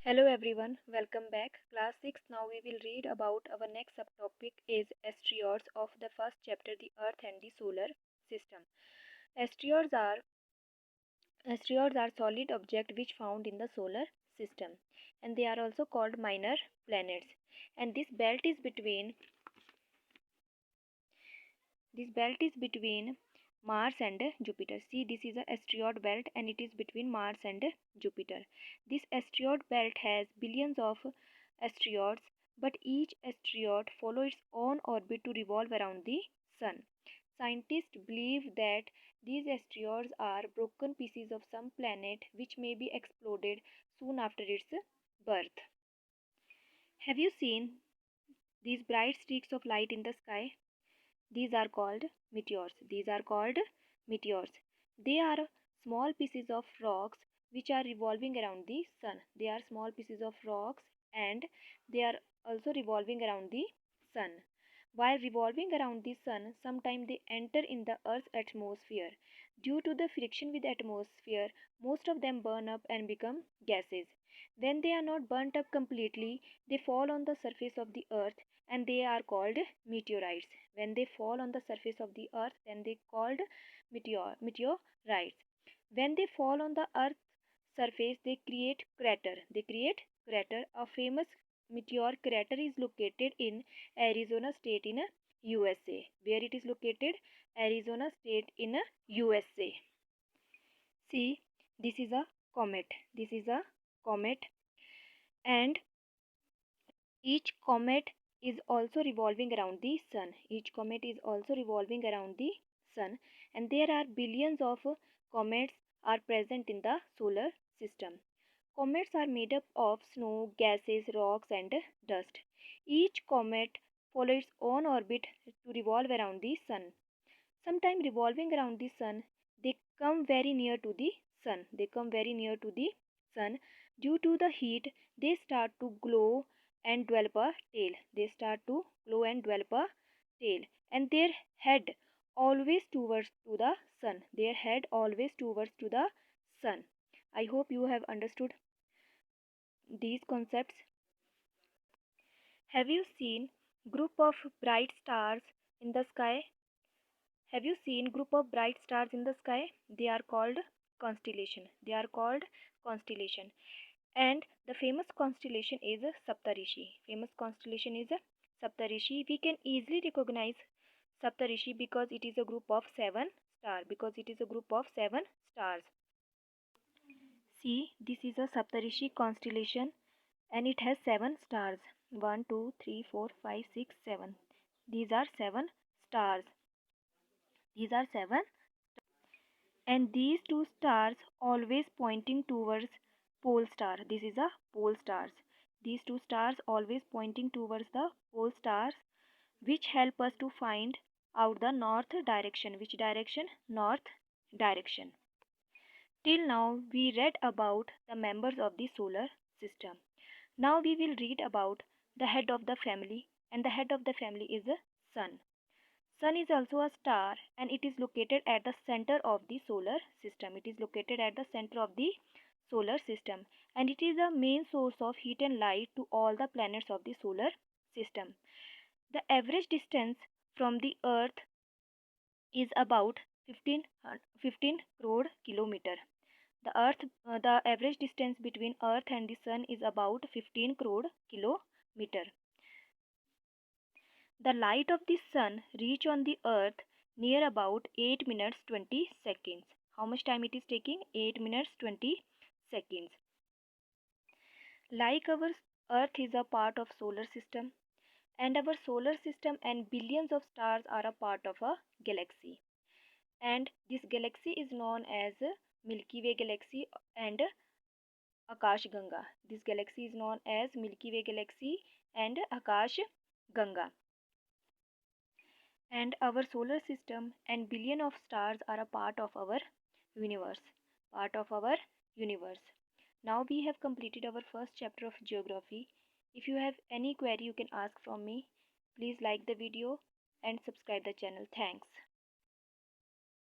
Hello everyone, welcome back. Class 6. Now we will read about our next subtopic is asteroids of the first chapter, the Earth and the Solar System. Asteroids are asteroids are solid objects which found in the solar system, and they are also called minor planets. And this belt is between Mars and Jupiter. See, this is an asteroid belt and it is between Mars and Jupiter. This asteroid belt has billions of asteroids, but each asteroid follows its own orbit to revolve around the Sun. Scientists believe that these asteroids are broken pieces of some planet which may be exploded soon after its birth. Have you seen these bright streaks of light in the sky? These are called meteors. These are called meteors. They are small pieces of rocks which are revolving around the sun. They are small pieces of rocks and they are also revolving around the sun. While revolving around the sun, sometimes they enter in the Earth's atmosphere. Due to the friction with the atmosphere, most of them burn up and become gases. When they are not burnt up completely, they fall on the surface of the Earth and they are called meteorites. When they fall on the surface of the Earth, then they called meteorites. When they fall on the Earth's surface, they create crater. They create crater. A famous meteor crater is located in Arizona State in USA. Where it is located? Arizona State in USA. See, this is a comet. This is a comet, and each comet is also revolving around the sun. Each comet is also revolving around the sun, and there are billions of comets are present in the solar system. Comets are made up of snow, gases, rocks, and dust. Each comet follows its own orbit to revolve around the sun. Sometime revolving around the sun, they come very near to the sun. They come very near to the sun. Due to the heat, they start to glow and develop a tail. They start to glow and develop a tail. And their head always towards to the sun. Their head always towards to the sun. I hope you have understood these concepts. Have you seen group of bright stars in the sky? Have you seen group of bright stars in the sky? They are called constellation. They are called constellation. And the famous constellation is Saptarishi. Famous constellation is Saptarishi. We can easily recognize Saptarishi because it is a group of 7 stars. Because it is a group of 7 stars. See, this is a Saptarishi constellation and it has 7 stars. 1, 2, 3, 4, 5, 6, 7. These are 7 stars. These are 7, and these two stars always pointing towards pole star. This is a pole stars. These two stars always pointing towards the pole stars, which help us to find out the north direction. Which direction? North direction. Till now we read about the members of the solar system. Now we will read about the head of the family, and the head of the family is the sun. Sun is also a star and it is located at the center of the solar system. It is located at the center of the solar system, and it is the main source of heat and light to all the planets of the solar system. The average distance from the earth is about 15 crore kilometer. The average distance between earth and the sun is about 15 crore kilometer. The light of the sun reach on the earth near about 8 minutes 20 seconds. How much time it is taking? 8 minutes 20 seconds. Like our earth is a part of solar system, and our solar system and billions of stars are a part of a galaxy. And this galaxy is known as Milky Way galaxy and Akash Ganga. This galaxy is known as Milky Way galaxy and Akash Ganga. And our solar system and billion of stars are a part of our universe. Part of our universe. Now we have completed our first chapter of geography. If you have any query, you can ask from me. Please like the video and subscribe the channel. Thanks.